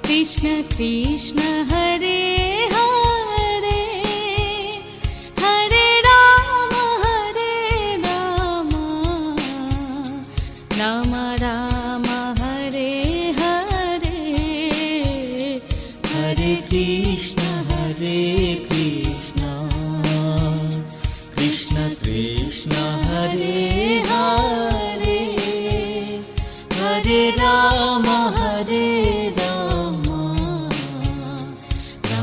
Krishna Krishna Hare Hare Hare Ram Ram Ram Hare Hare Hare Krishna Krishna Krishna Hare Hare Hare Ram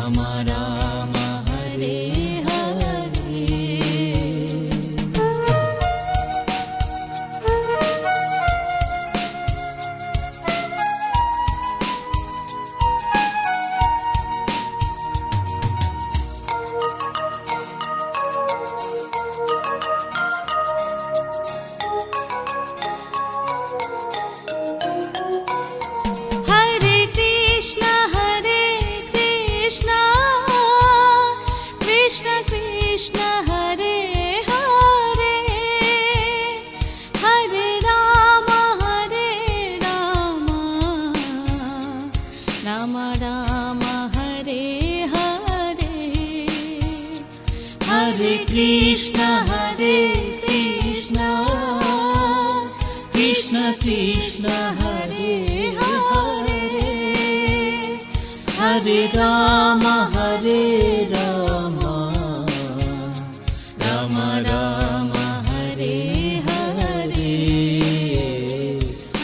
Ram Ram Hare Hare. Hare Krishna Krishna Krishna Hare Hare Hare Ram Ram Ram Hare Hare Hare Krishna Krishna Krishna Hare Hare Hare Ram Ram Ram Hare Hare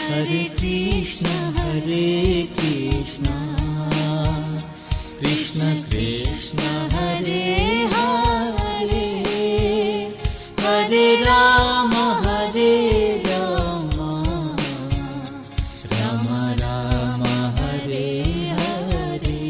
Hare Krishna Krishna Krishna Hare Hare Hare Ram Ram Ram Hare Hare.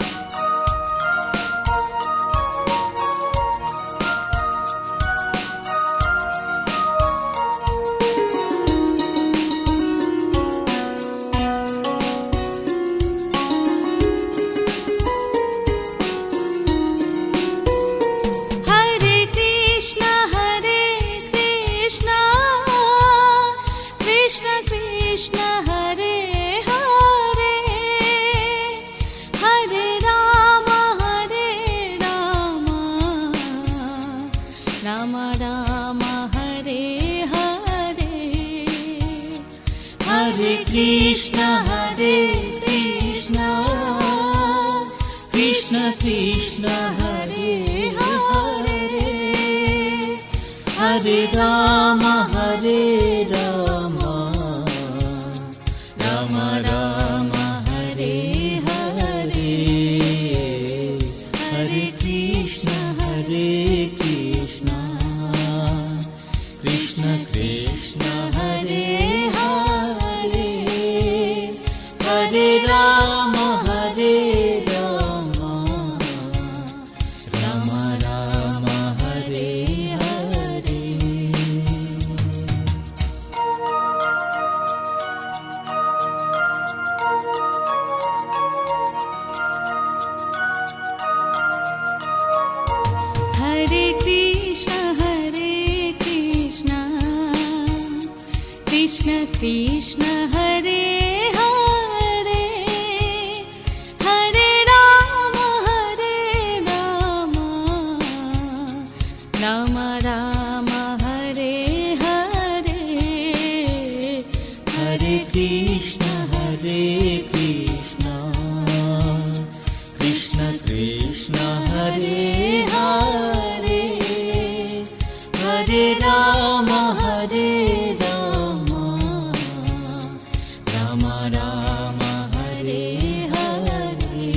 Hare Krishna Krishna Krishna Hare Hare Hare Ram Ram Ram Hare Hare Hare Krishna Krishna Krishna Hare Hare Hare Ram Ram Ram Hare Hare Hare Krishna Krishna Krishna Hare Hare Hare Ram Ram Ram Hare Hare. Hare Krishna Krishna Krishna Hare Hare Hare Ram Ram Ram Hare Hare Hare Krishna Krishna Krishna Hare Hare Hare Ram Ram Ram Hare Hare.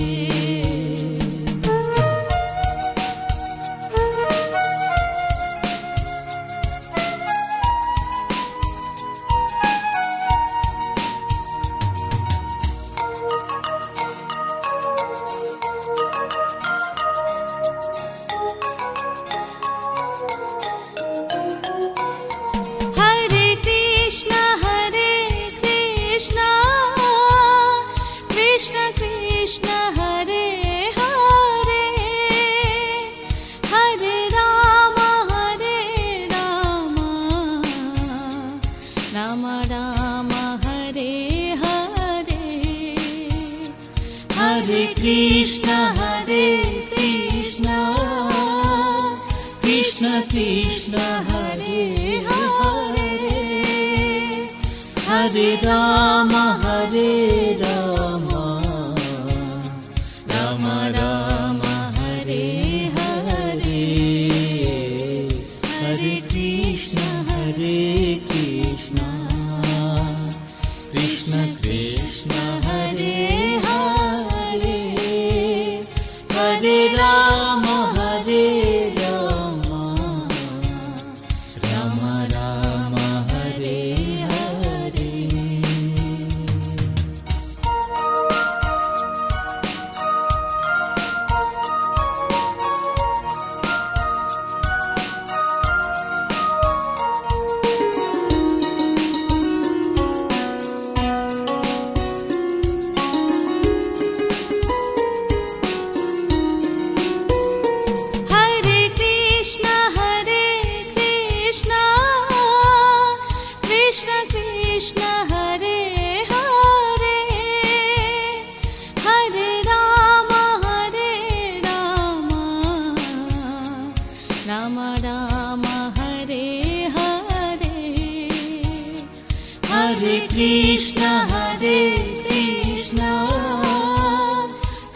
Ram Ram Hare Hare Hare Krishna Krishna Krishna Hare Hare Hare Ram Ram Ram Hare Hare Hare Krishna Krishna Krishna Hare Hare Hare Ram Ram Ram Hare Hare Hare Krishna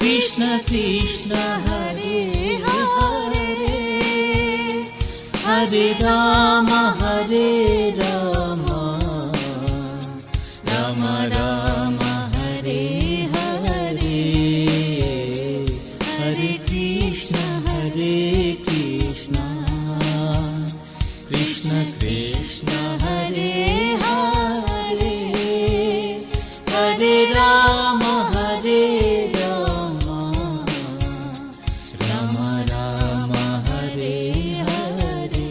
Krishna Krishna Hare Hare Hare Ram Ram Ram Hare Hare Hare Krishna Krishna Krishna Hare Hare Hare Ram Ram Ram Hare Hare Hare Krishna Krishna Krishna Hare Hare Hare Ram Ram Ram Hare Hare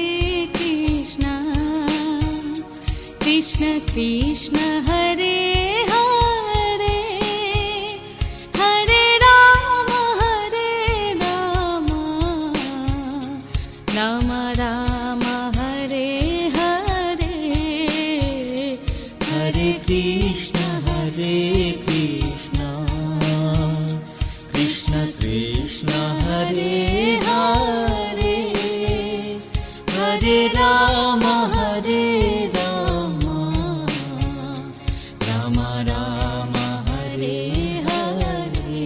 Hare Krishna Krishna Krishna Hare Hare Hare Ram Ram Ram Hare Hare Hare Krishna Krishna Krishna Hare Hare Hare Ram Ram Ram Hare Hare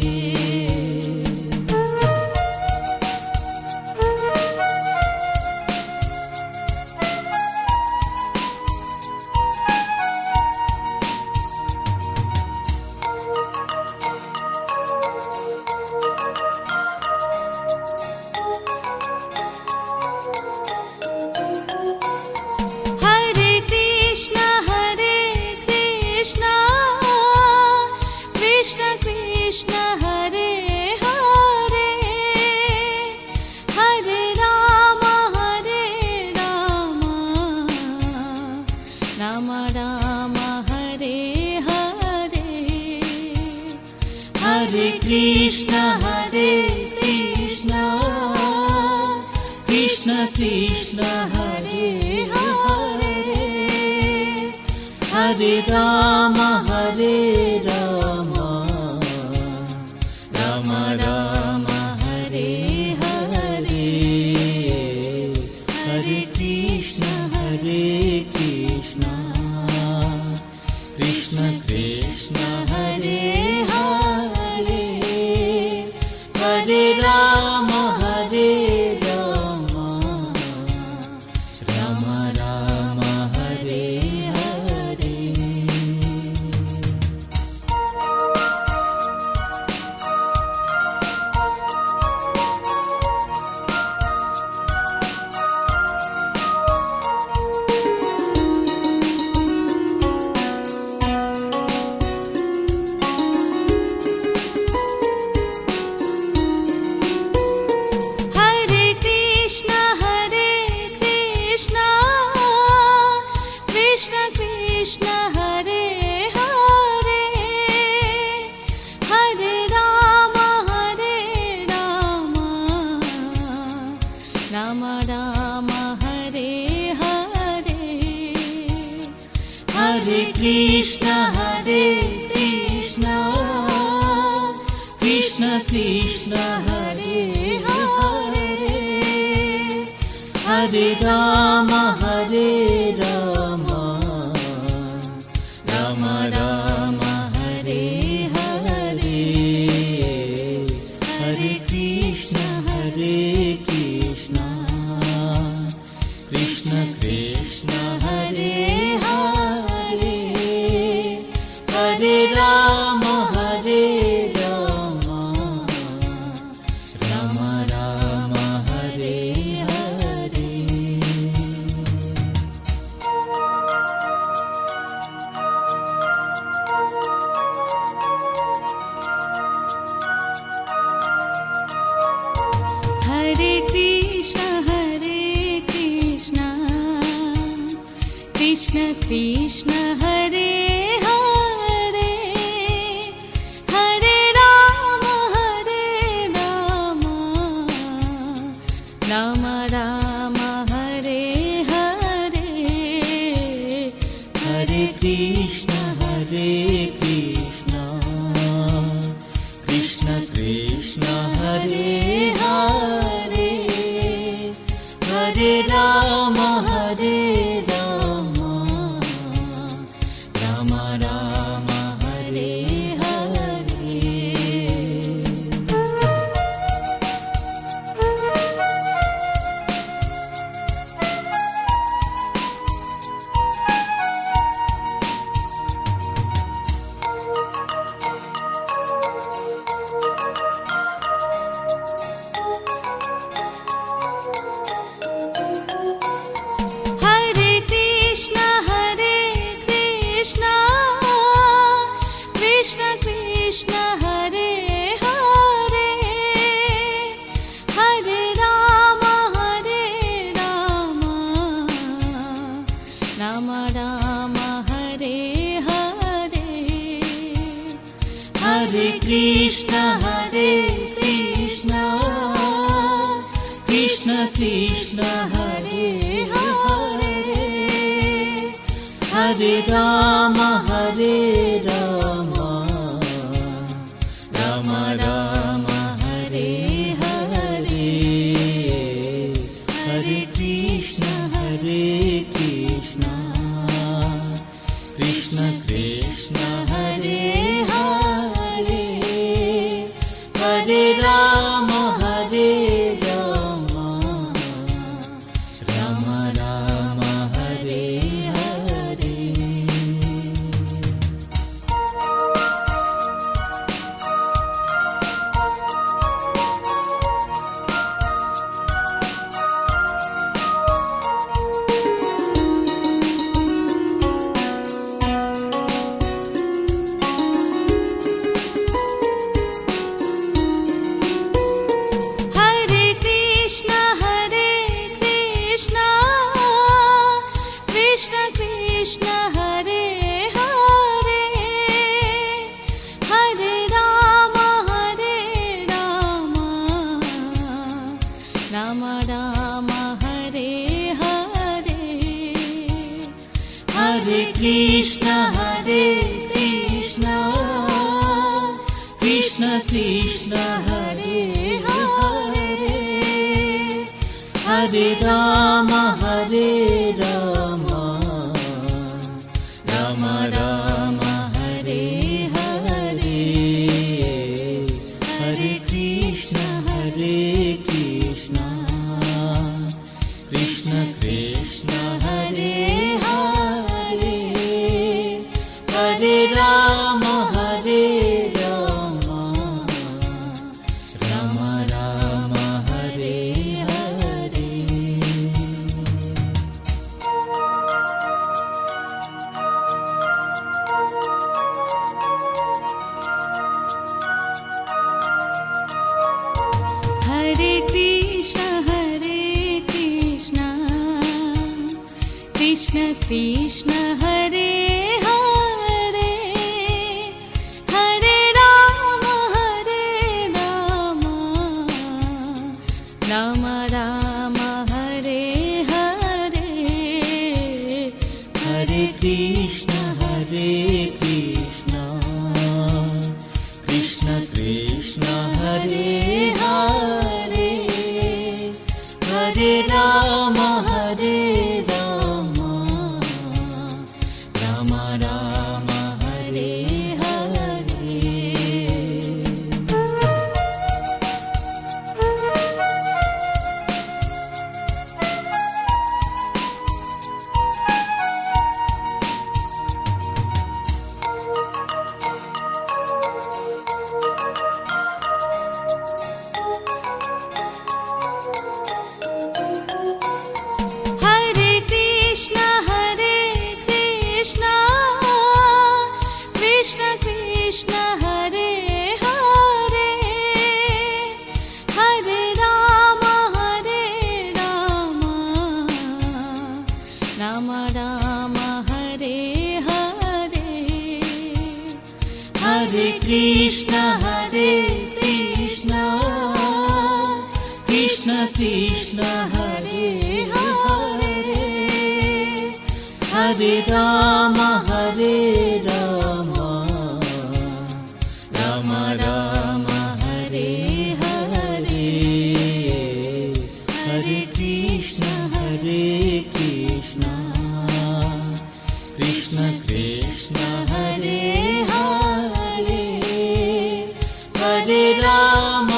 Hare Krishna Krishna Krishna Hare Hare Hare Ram Ram Ram Hare Hare Hare Krishna Krishna Krishna Hare Hare Hare Ram Ram Ram Hare Hare Hare Krishna Krishna Krishna Hare Hare Hare Ram Ram Ram Hare Hare Krishna Hare Krishna Krishna Krishna Hare Hare Hare Ram Ram Ram Hare Hare Hare Krishna Krishna Krishna Hare Hare Hare Ram Ram Ram Hare Hare Hare Krishna Krishna Krishna Hare Hare Hare Ram Ram Ram Hare Hare Hare Krishna Krishna Krishna Krishna Hare Hare Hare Ram Ram Ram Hare Hare Hare Krishna Krishna Krishna Hare Hare Hare Ram Ram Ram Hare Hare Hare Krishna Krishna Krishna Krishna Hare Hare Hare Ram Ram Ram Hare Hare Hare Krishna Krishna Krishna Krishna Hare Hare Hare Ram Ram Ram Hare Hare Hare Krishna Krishna Krishna Hare Hare Hare Ram Ram Ram Hare Hare Hare Krishna Krishna Krishna Krishna Hare Hare Hare Ram Ram Ram Hare Hare Hare Krishna Krishna Krishna Krishna Hare Hare Hare Ram Ram Ram Hare Hare Hare Krishna Krishna Krishna Hare Hare Hare Ram Ram Ram Hare Hare Hare Krishna Krishna Hare Hare Hare Ram Ram Ram Hare Hare Hare Krishna Krishna Krishna Hare Hare Hare Ram Ram Ram Hare Hare Hare Krishna Krishna Krishna Hare Hare Hare Ram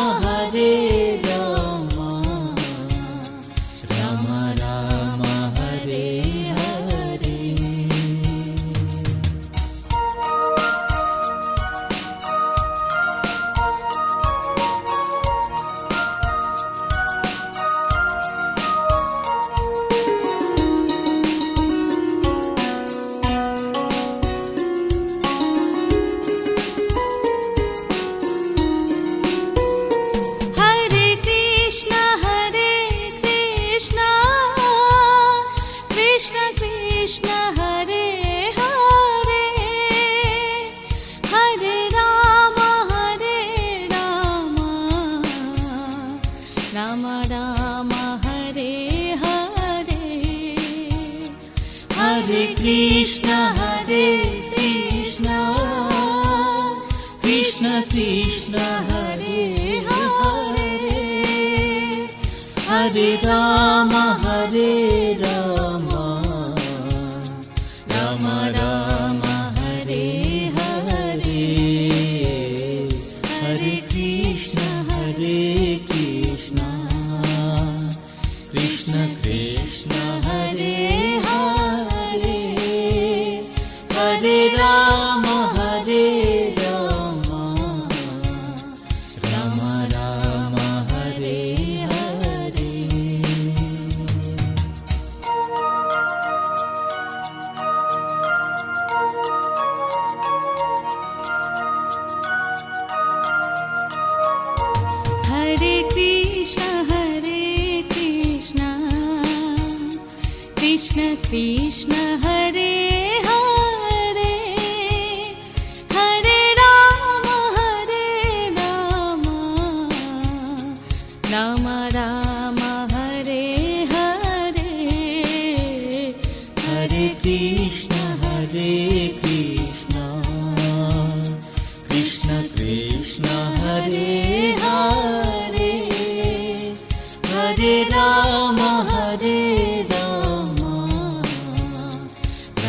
Ram Ram Hare Hare Hare Krishna Krishna Krishna Hare Hare Hare Ram Ram Ram Hare Hare Hare Krishna Krishna Krishna Hare Hare Hare Ram Ram Ram Hare Hare Hare Krishna Krishna Krishna Hare Hare Hare Ram Ram Ram Hare Hare Hare Krishna Krishna Krishna Hare Hare Hare Ram Ram Ram Hare Hare Hare Krishna Krishna Krishna Hare Hare Hare Ram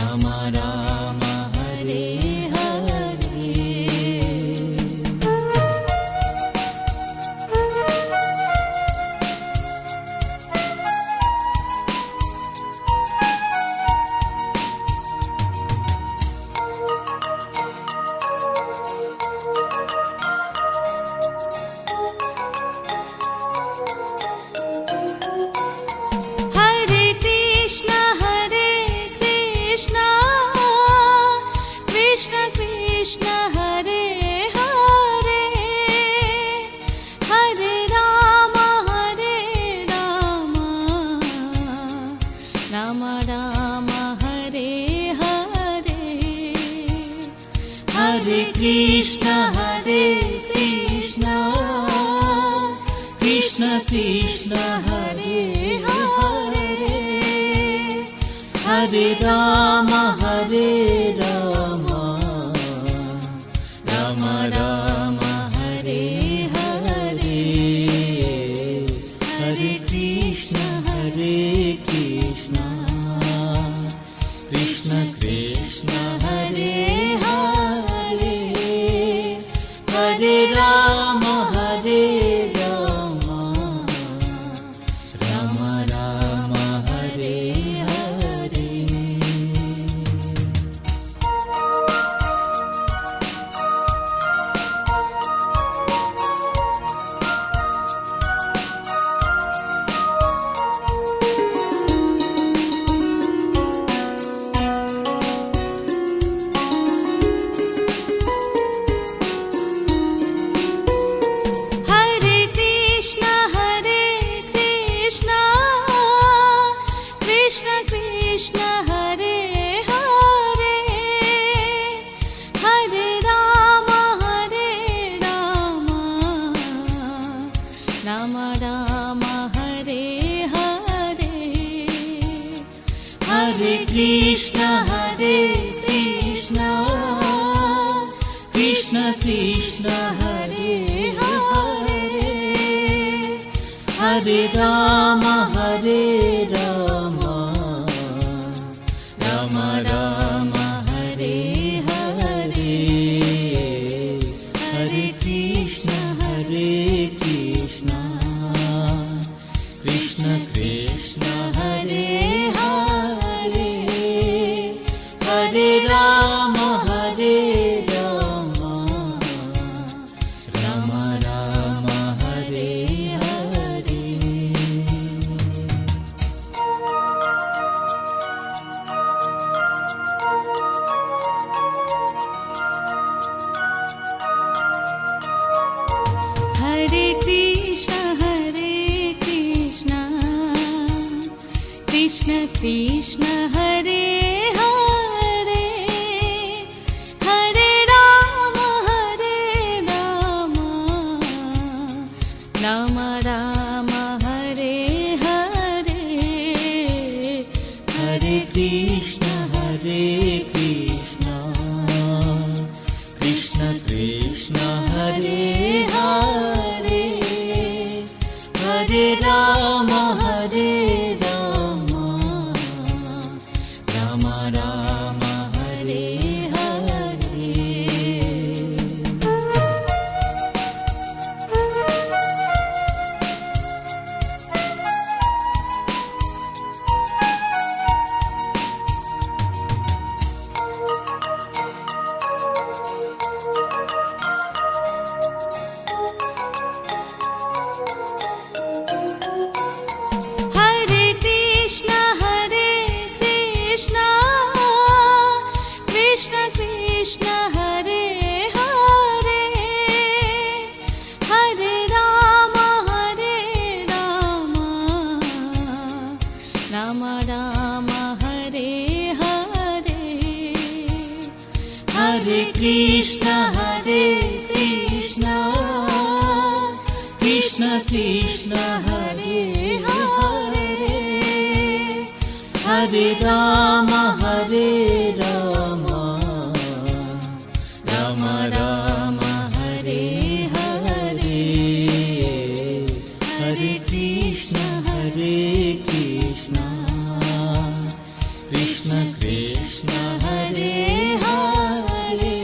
Ram Ram Hare Hare Hare Krishna Krishna Krishna Hare Hare Hare Ram Ram Ram Hare Hare Hare Krishna Krishna Krishna Hare Hare Hare Ram Ram Ram Hare Hare Hare Krishna Krishna Krishna Krishna Hare Hare Krishna Hare Hare Hare Ram Ram Ram Hare Hare Hare Krishna Krishna Krishna Hare Hare Hare Ram Ram Ram Hare Hare Hare Krishna Krishna Krishna Hare Hare Hare Ram Ram Ram Hare Hare Hare Krishna Krishna Krishna Hare Hare Hare Ram Ram Ram Hare Hare Hare Krishna Krishna Krishna Hare Hare Hare Ram Ram Ram Hare Hare Hare Krishna Krishna Krishna Hare Hare Hare Ram Ram Ram Hare Hare Hare Krishna Krishna Krishna Hare Hare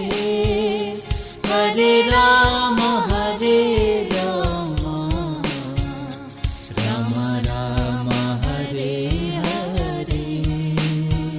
Hare Ram Ram Ram Hare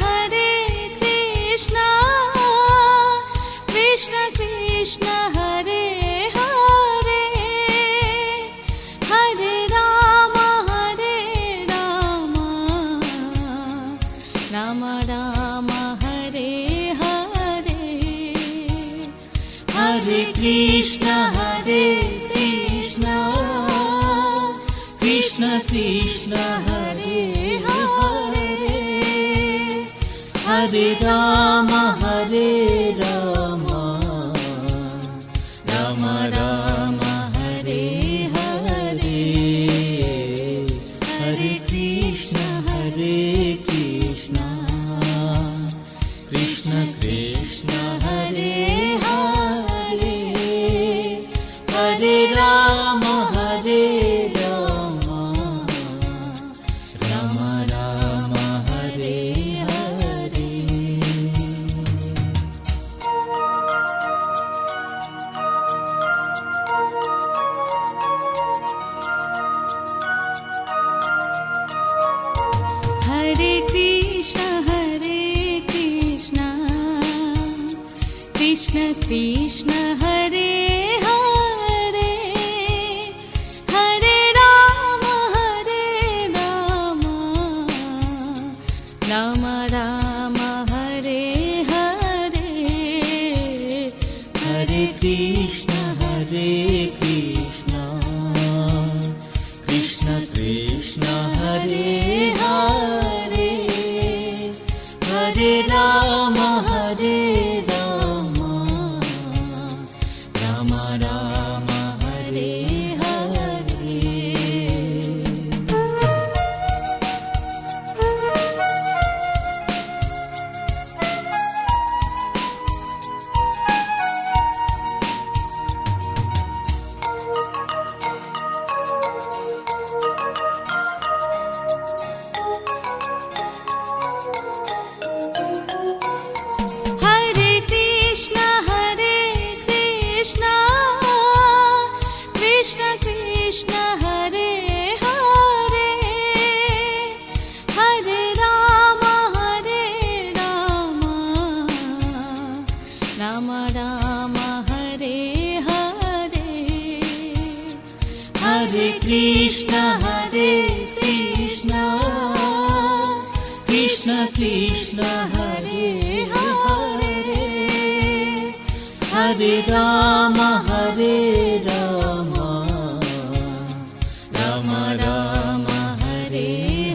Hare Hare Krishna Krishna Krishna Hare Hare Hare Ram Ram Ram Hare Hare Hare Krishna Krishna Krishna Hare Hare Hare Ram Ram Ram Hare Hare Hare Krishna Krishna Krishna Hare Hare Hare Ram Ram Ram Hare Hare Hare Krishna Krishna Krishna Hare Hare Hare Ram Ram Ram Hare Hare Hare Krishna Krishna Krishna Krishna Hare Hare Krishna, Krishna Krishna Hare Hare, Hare Rama Hare Rama, Rama Rama Hare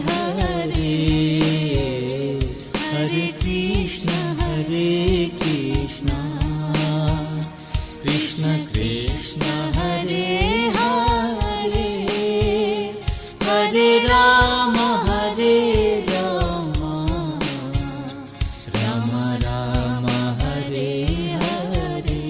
Hare, Hare Krishna Krishna Krishna Hare Hare, Hare Rama Hare Rama, Rama Rama Hare Hare.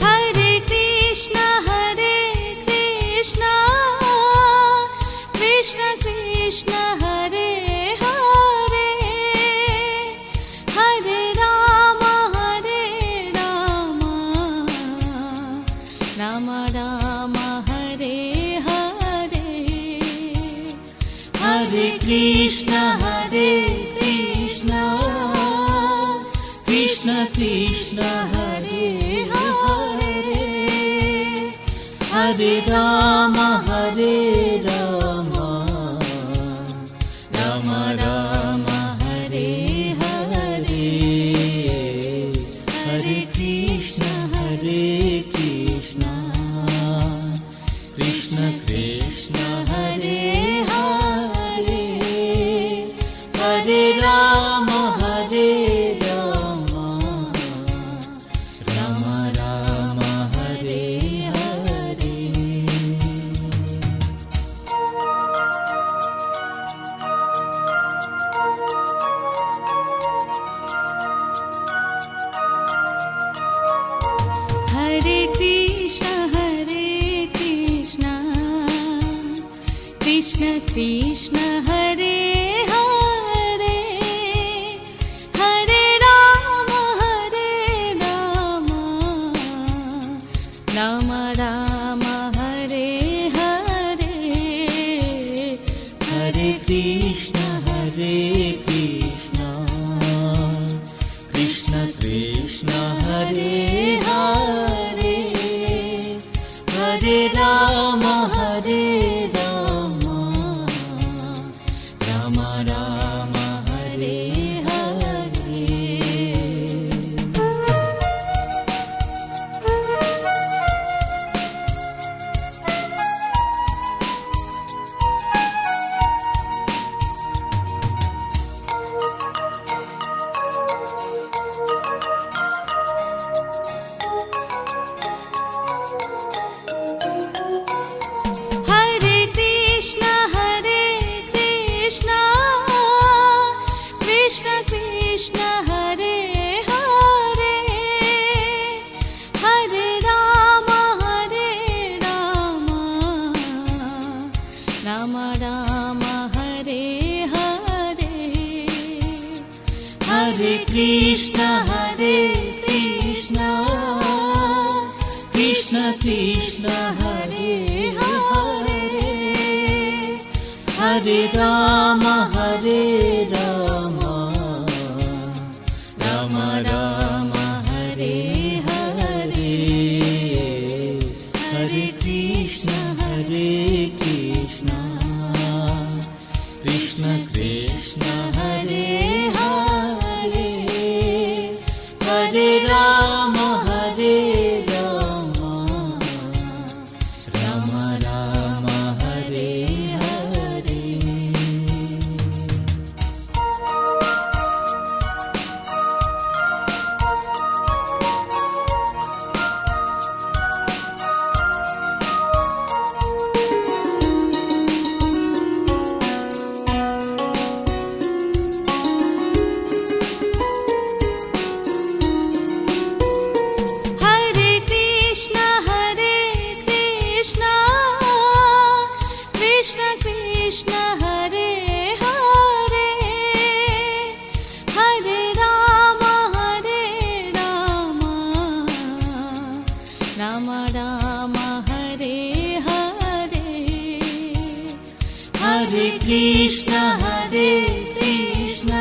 Hare Krishna, Krishna Krishna Hare Hare, Hare Rama Rama Rama Hare Hare, Hare Krishna, Krishna Krishna Hare Hare, Hare Rama Rama, Rama Rama Hare Hare, Hare Krishna, Krishna Krishna Hare Hare, Hare Rama Rama, Rama Rama Hare Hare. Hare Krishna, Krishna Krishna Hare Hare, Hare Rama Rama Rama Hare Hare, Hare Krishna, Krishna Krishna Hare Hare, Hare Rama Rama, Krishna Hare Krishna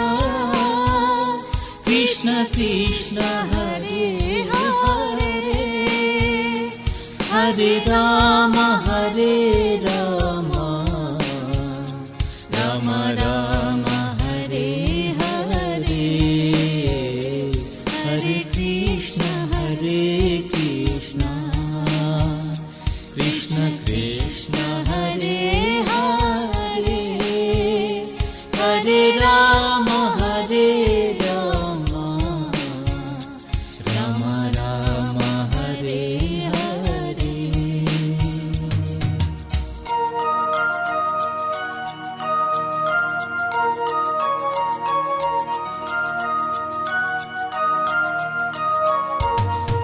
Krishna Krishna Hare Hare Hare Ram Ram Ram Hare Hare Hare Krishna Krishna Krishna Hare Hare Hare Ram Ram Ram Hare Hare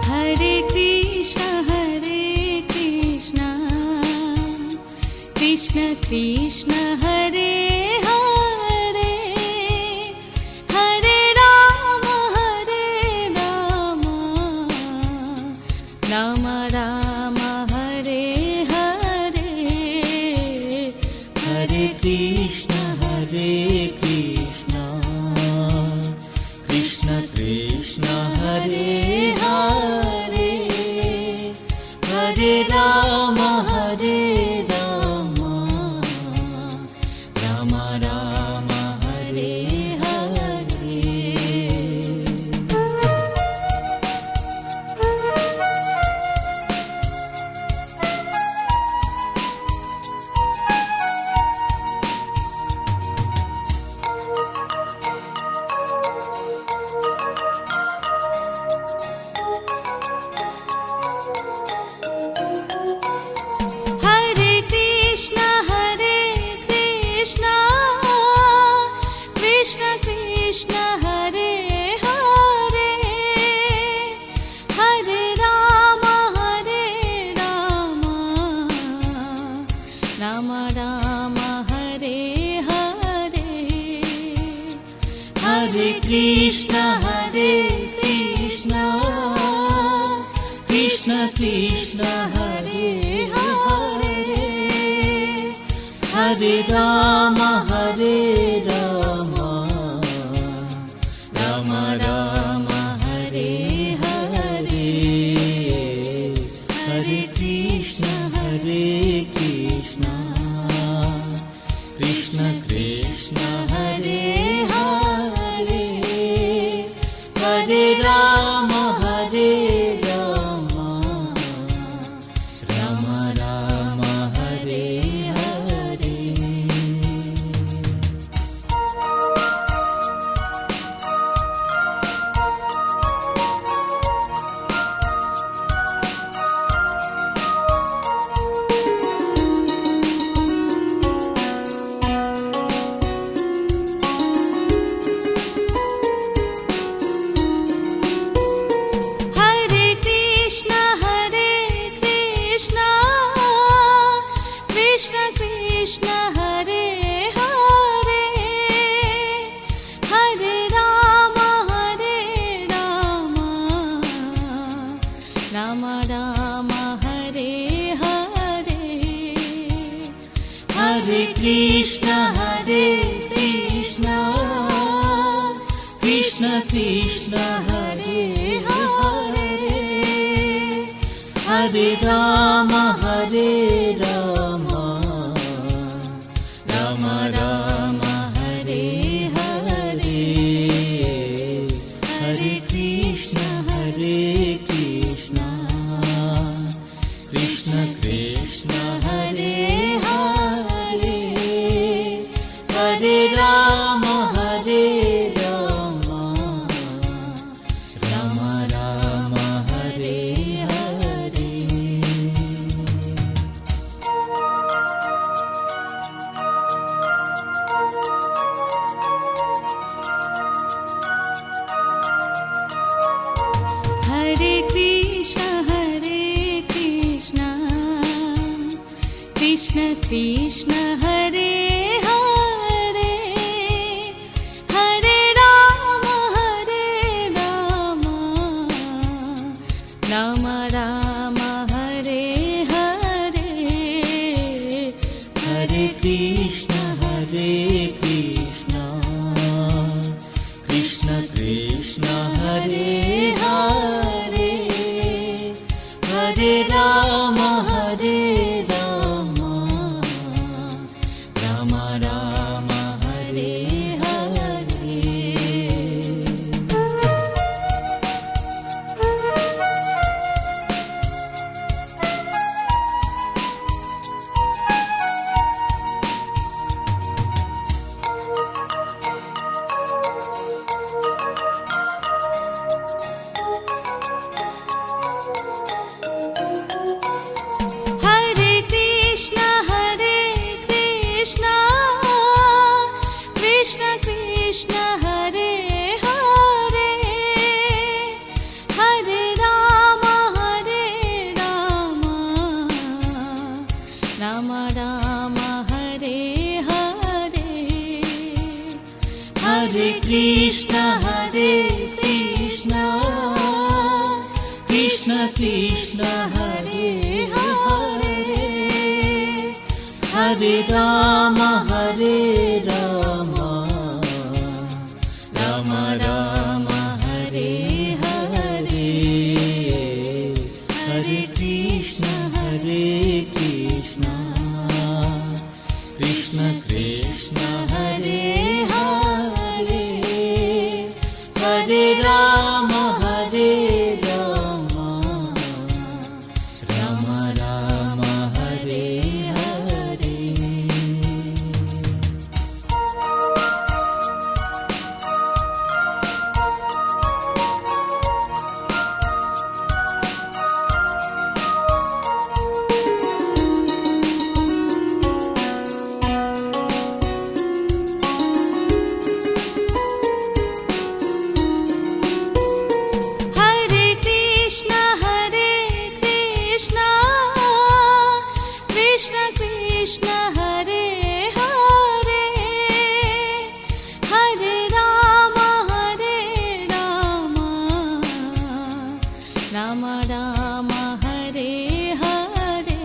Hare Krishna Krishna Krishna Hare Hare Hare Ram Ram Ram Hare Hare Hare Krishna Krishna Krishna Krishna Hare Hare Hare Ram Ram Ram Hare Hare Hare Krishna Krishna Krishna Hare Hare Hare Ram Ram Ram Hare Hare Hare Krishna Krishna Krishna Krishna Hare Hare Hare Ram Ram Ram Hare Hare Hare Krishna Krishna Krishna Krishna Hare Hare Hare Ram Ram Ram Hare Hare Hare Krishna Krishna Krishna Hare Hare Hare Ram Ram Ram Hare Hare Hare Krishna Krishna Krishna Krishna Hare Hare Hare Ram Ram Ram Hare Hare Hare Krishna Krishna Krishna Krishna Hare Hare Hare Ram Ram Ram Hare Hare Hare Krishna Krishna Krishna Hare Hare Hare Ram Ram Ram Hare Hare Hare Krishna Krishna Hare Hare, Hare Ram Ram Ram Hare Hare, Hare Krishna Krishna Krishna Hare Hare, Hare Ram Ram Ram Hare Hare. Hare Krishna Krishna Krishna Hare Hare, Hare Ram Ram Ram Hare Hare,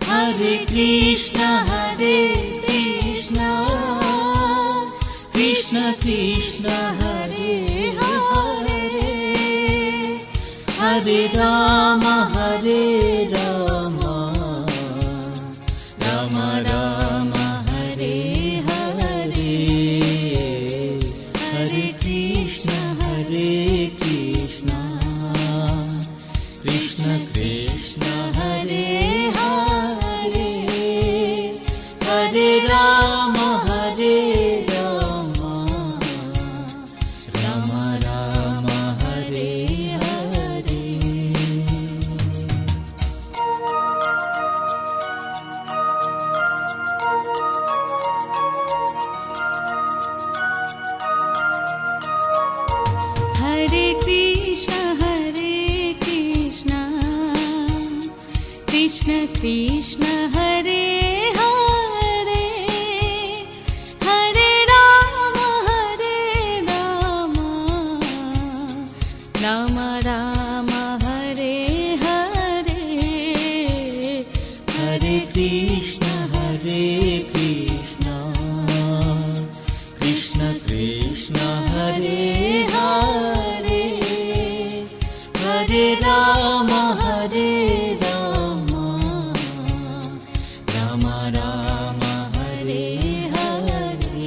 Hare Krishna Krishna Krishna Hare Hare, Hare Ram Ram Ram Hare Hare, Hare Krishna Krishna Krishna Hare Hare, Hare Ram Ram Ram Hare Hare. Hare Krishna Krishna Krishna Hare Hare, Hare Ram Ram Ram Hare Hare, Hare Krishna Krishna Krishna Hare Hare, Hare Ram Ram Ram Hare Hare.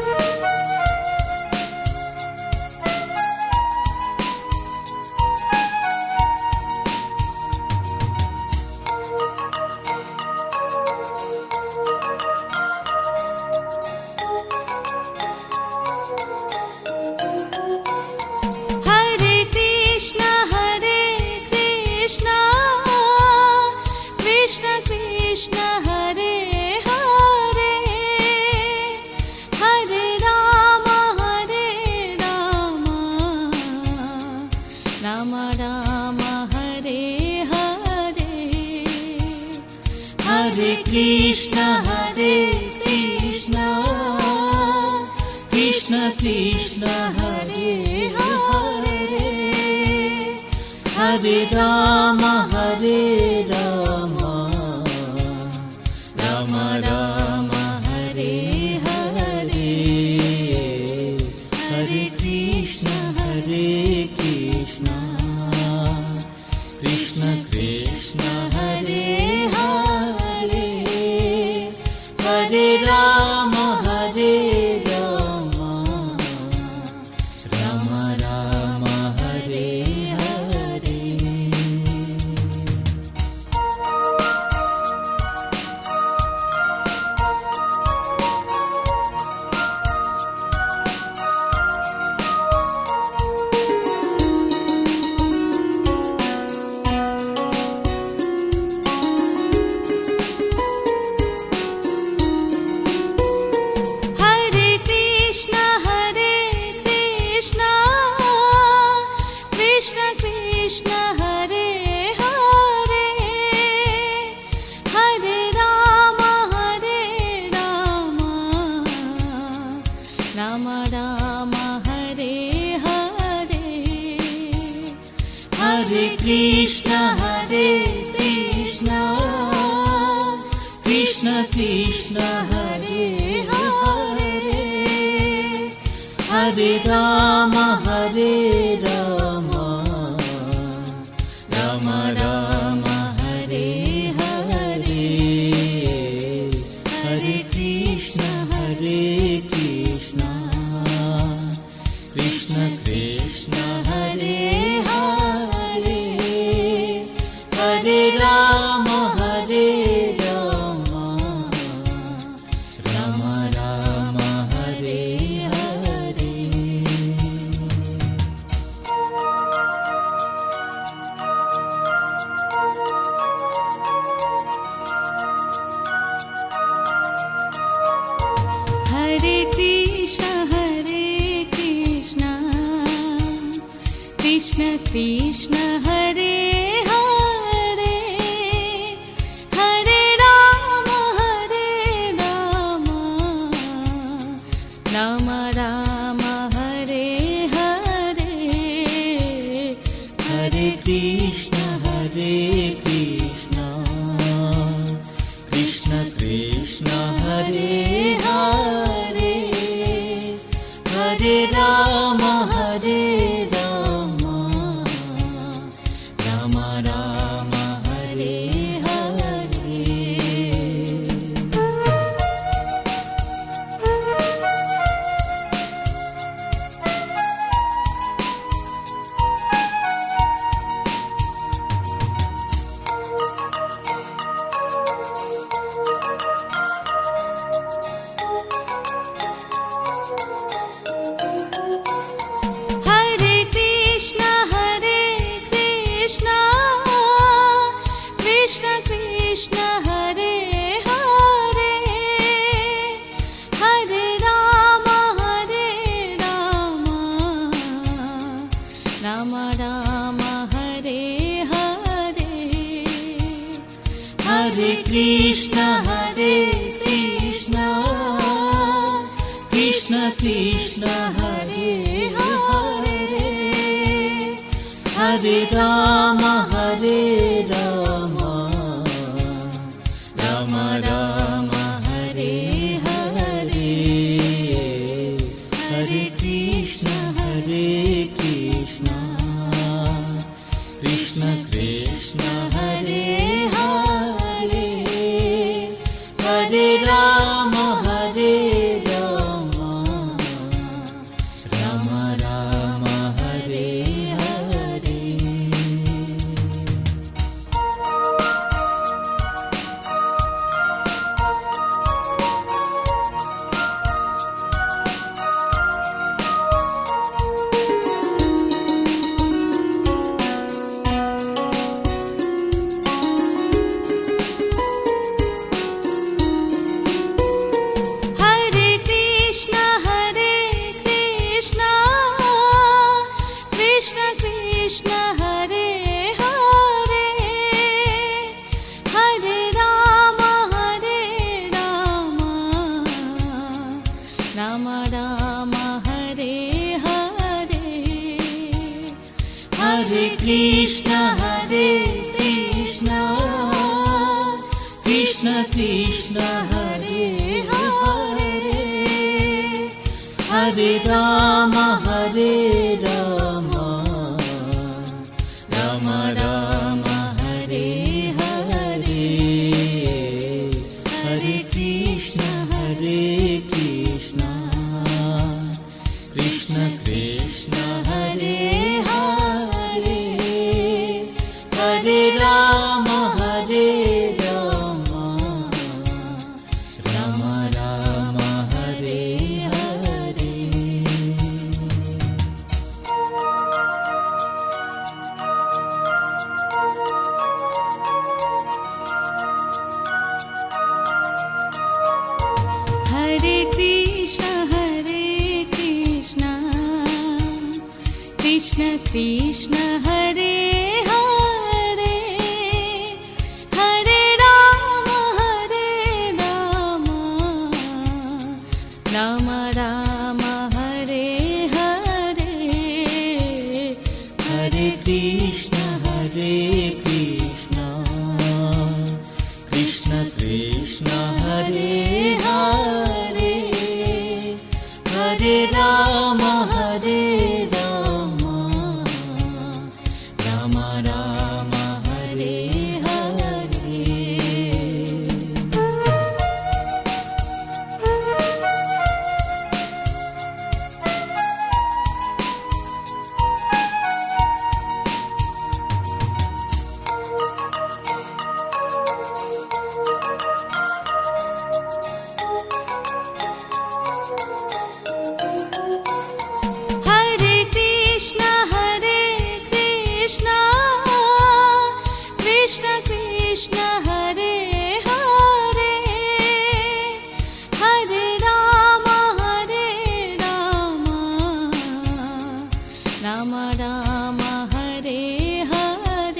Hare Krishna Krishna Krishna Hare Hare, Hare Ram Ram Hare Hare, Hare Krishna Krishna Krishna Hare Hare, Hare Ram Ram Ram Hare Hare, Hare Krishna Krishna Krishna Hare Hare, Hare Ram Ram Ram Hare Hare. Ram Ram Hare Hare Hare Hare Krishna Krishna Krishna Hare Hare Hare Ram Ram Ram Hare Hare Hare Krishna Krishna Krishna Hare Hare Hare Ram Ram Ram Hare Hare Hare Krishna Krishna Krishna Hare Hare Hare Ram Ram Ram Hare Hare Hare Krishna Krishna Krishna Hare Hare Hare Ram Ram Ram Hare Hare Hare Krishna Krishna Krishna Hare Hare Hare Ram Ram Ram Hare Hare Hare Krishna Krishna Krishna Hare Hare Hare Ram Ram Ram Hare Hare Hare Krishna Krishna Krishna Hare Hare Hare Ram Ram Ram Hare Hare Hare Krishna Krishna Krishna Hare Hare Hare Ram Ram Ram Hare Hare Hare Krishna Krishna Krishna Hare Hare Hare Ram Ram Ram Hare Hare Hare Krishna Krishna Krishna Hare Hare Hare Ram Ram Ram Hare Hare Hare Krishna Krishna Krishna Hare Hare Hare Ram Ram Ram Hare Hare Hare Rama Hare Rama Rama Rama Hare Hare Hare Krishna Krishna Krishna Hare Hare Hare Rama Rama Rama Hare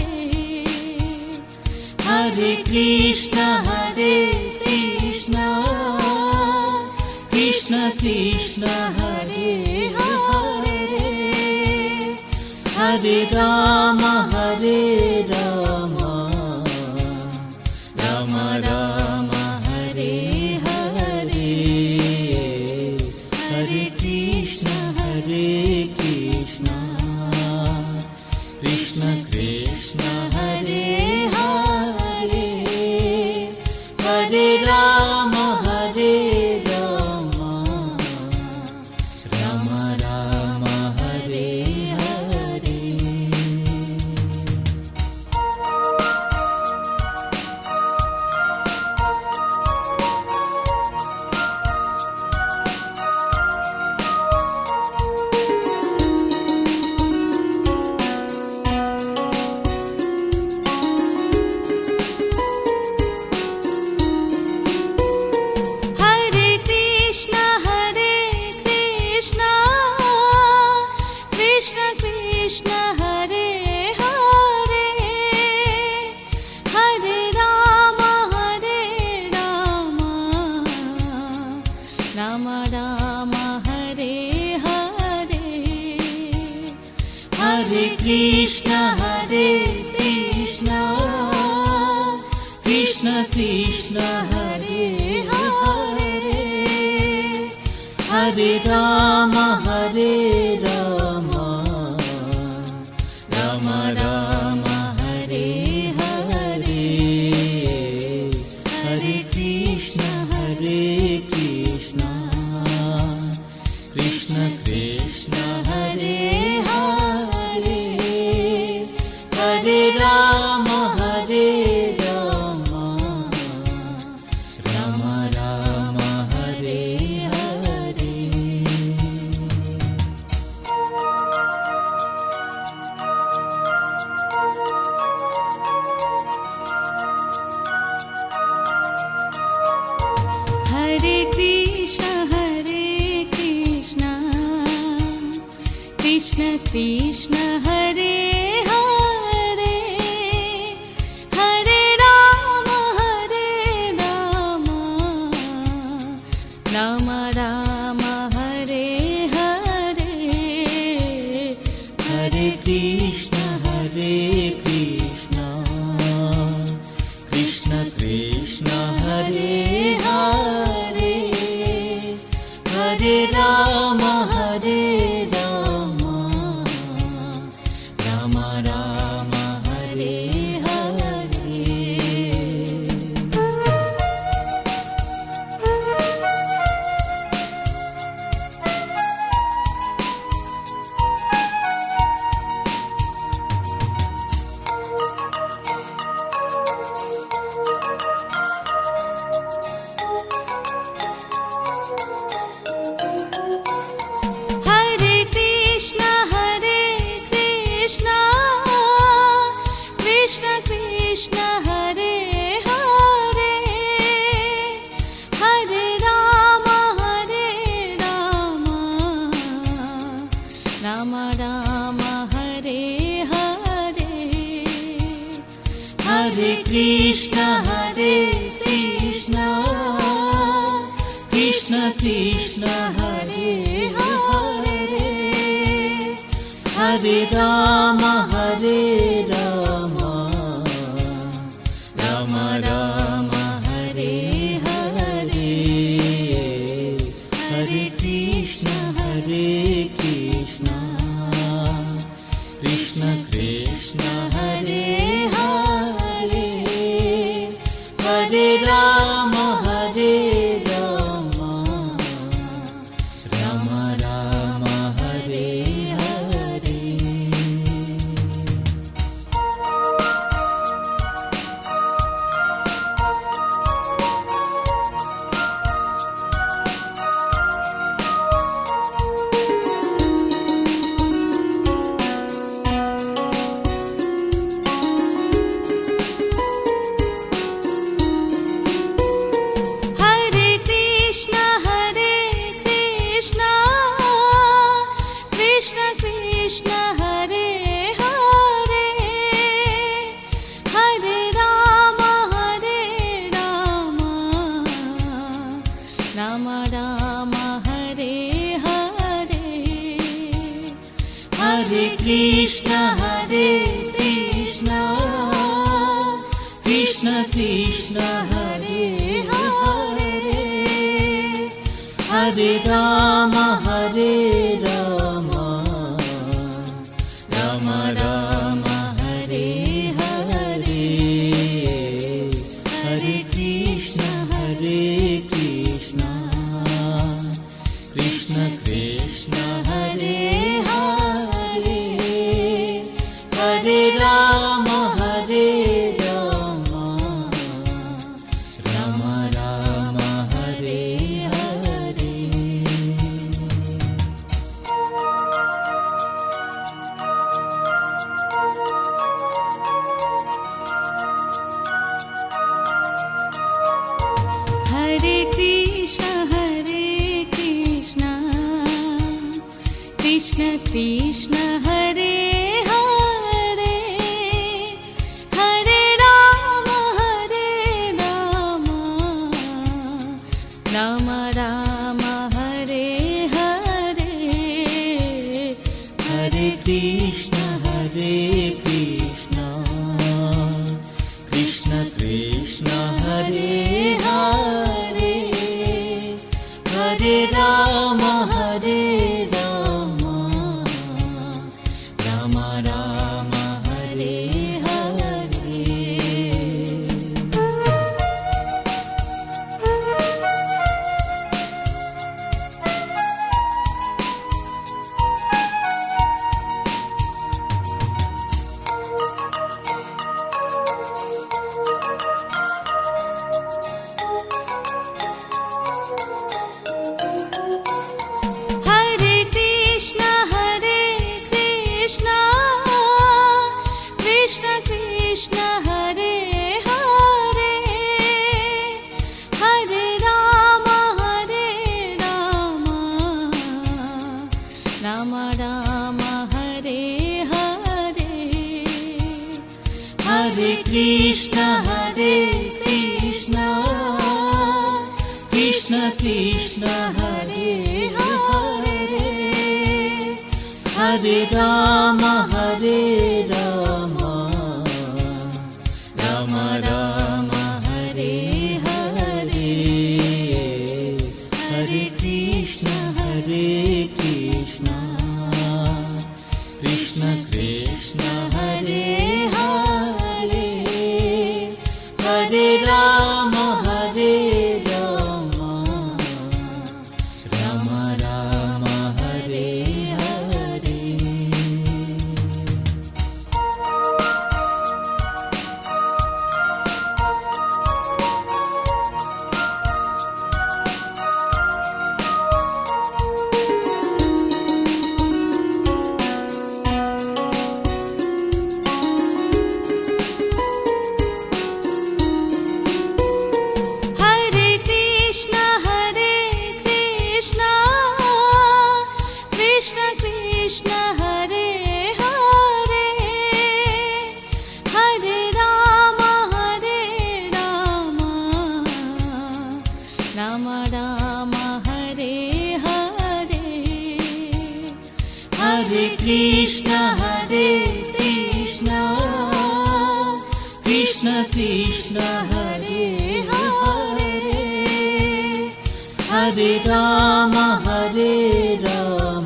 Hare Hare Krishna Krishna Krishna Hare Hare Hare Rama Rama Rama Hare Hare Hare Krishna Krishna Krishna Hare Hare Hare Rama Rama Rama Hare Hare Hare Krishna Krishna Krishna Hare Hare Hare Rama Rama Rama Hare Hare Hare Krishna Krishna Krishna Hare Hare Hare Rama Rama Rama Hare Hare Hare Krishna Krishna Krishna Hare Hare Hare Rama Rama Rama Hare Hare Hare Krishna Krishna Krishna Hare Hare Hare Rama Rama Rama Hare Hare Hare Krishna Krishna Krishna Hare Hare Hare Rama Rama Rama Hare Hare Hare Krishna Krishna Krishna Hare Hare Hare Rama Rama Rama Hare Hare Hare Krishna Krishna Krishna Hare Hare Hare Rama Rama Rama Hare Hare Hare Krishna Hare Krishna, Krishna Krishna Hare Hare, Hare Rama Hare Rama, Rama Rama Hare Hare. Hare Krishna, Krishna Krishna, Hare Hare, Hare Rama, Rama Rama, Hare Hare. Hare Krishna, Krishna Krishna, Hare Hare, Hare Rama, Rama Rama, Hare Hare. Hare Krishna, Krishna Krishna, Hare Hare, Hare Rama, Rama Rama, Hare Hare. Hare Krishna, Krishna Krishna, Hare Hare, Hare Rama, Rama Rama, Hare Hare. Hare Krishna, Krishna Krishna, Hare Hare, Hare Rama, Rama Rama, Hare Hare. Hare Krishna, Krishna Krishna, Hare Hare, Hare Rama, Rama Rama, Hare Hare. Hare Krishna, Krishna Krishna, Hare Hare, Hare Rama, Rama Rama, Hare Hare. Hare Krishna, Krishna Krishna, Hare Hare, Hare Rama, Rama Rama, Hare Hare. Krishna Krishna Hare Hare Hare Rama Rama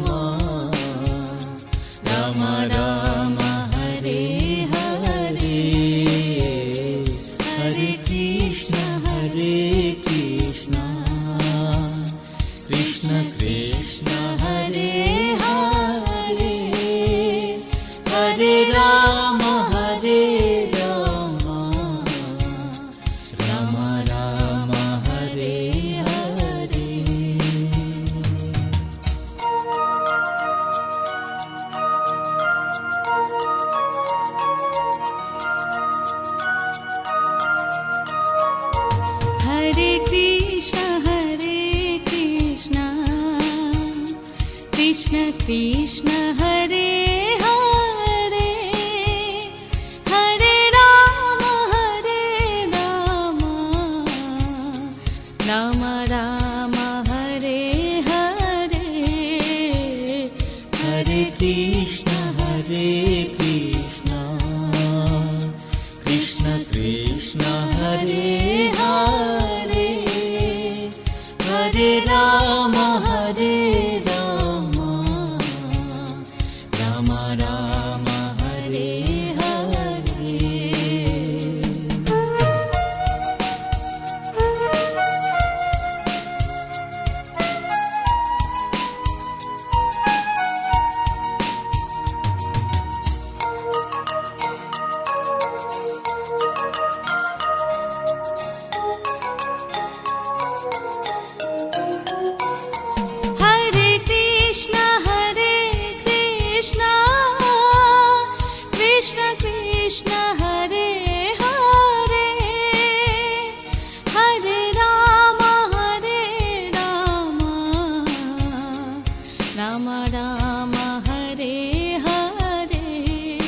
Krishna Hare Hare Hare Ram Ram Ram Hare Hare Hare Krishna Krishna Krishna Hare Hare Hare Ram Ram Ram Hare Hare Hare Krishna Krishna Krishna Hare Hare Hare Ram Ram Ram Hare Hare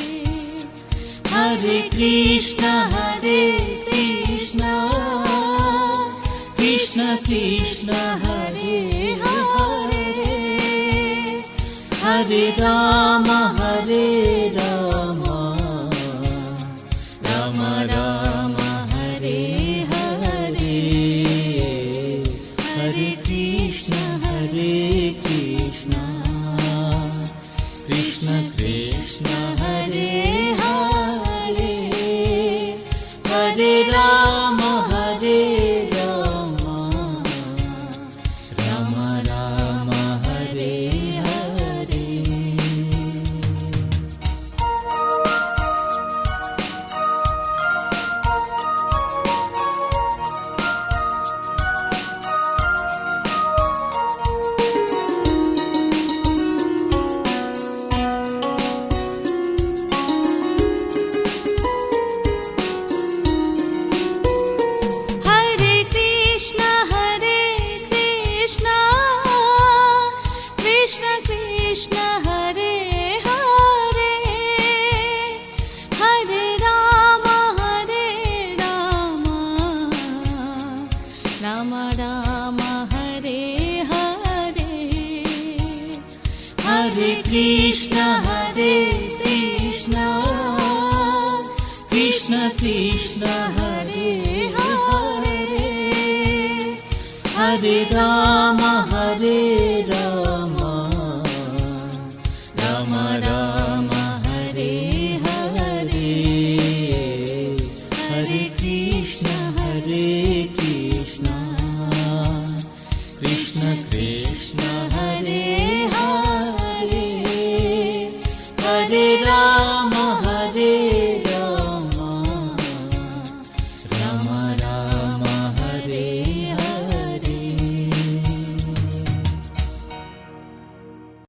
Hare Krishna Krishna Krishna Hare Hare Hare Ram Ram Ram Hare Hare Hare Krishna Krishna Krishna Hare Hare Hare Ram Ram Ram Hare Hare Hare Krishna Krishna Krishna Hare Hare Hare Ram Ram Ram Hare Hare Hare Krishna Krishna Krishna Hare Hare Hare Ram Ram Ram Hare Hare Hare Krishna